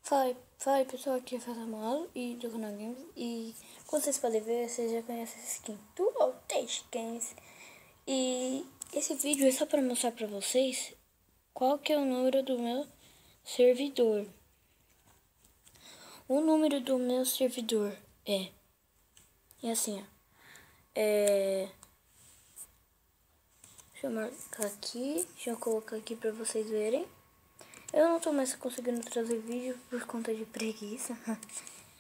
Fala aí pessoal, aqui é Fazamalo e do canal Games. E como vocês podem ver, vocês já conhecem essa skin do Outage Games. E esse vídeo é só para mostrar para vocês qual que é o número do meu servidor. O número do meu servidor é assim, ó. Deixa eu marcar aqui, deixa eu colocar aqui para vocês verem. Eu não tô mais conseguindo trazer vídeo por conta de preguiça,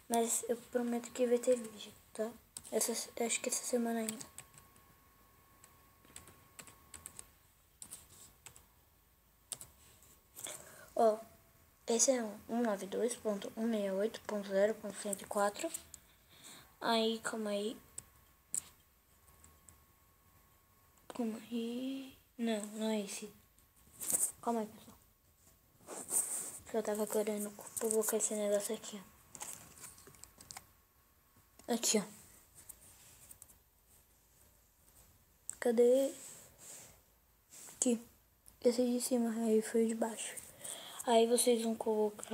mas eu prometo que vai ter vídeo, tá? Acho que essa semana ainda. Ó, esse é 192.168.0.104. Aí, calma aí. Não é esse. Calma aí, pessoal. Que eu tava querendo colocar esse negócio aqui, ó. Aqui, ó. Cadê? Aqui. Esse de cima, aí foi o de baixo. Aí vocês vão colocar...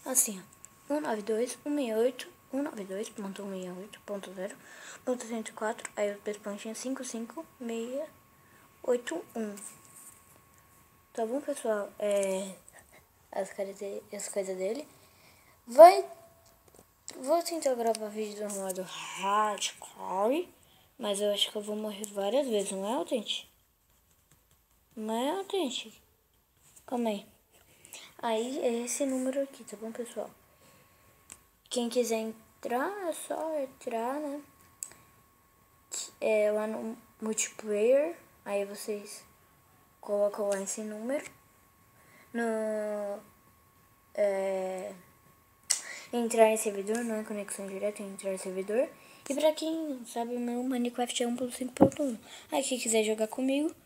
assim, ó. 192.168.168.0.104. Aí o pespontinho 55681. Tá bom, pessoal? As coisas dele. Vou tentar gravar vídeo no modo hardcore, mas eu acho que eu vou morrer várias vezes, não é, Authentic? Não é, Authentic? Calma aí. Aí é esse número aqui, tá bom, pessoal? Quem quiser entrar, é só entrar, né? Lá no multiplayer, aí vocês colocam lá esse número. Entrar em servidor, não é conexão direta, é entrar em servidor. E pra quem não sabe, o meu Minecraft é 1.5.1. Aí quem quiser jogar comigo,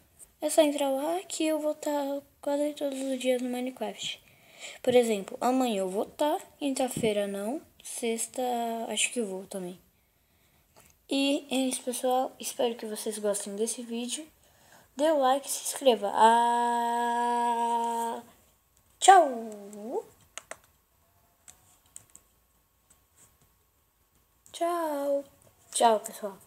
é só entrar lá que eu vou estar quase todos os dias no Minecraft. Por exemplo, amanhã eu vou estar, quinta-feira não, sexta acho que eu vou também. E é isso, pessoal. Espero que vocês gostem desse vídeo. Dê o like e se inscreva. Tchau! Tchau! Tchau, pessoal.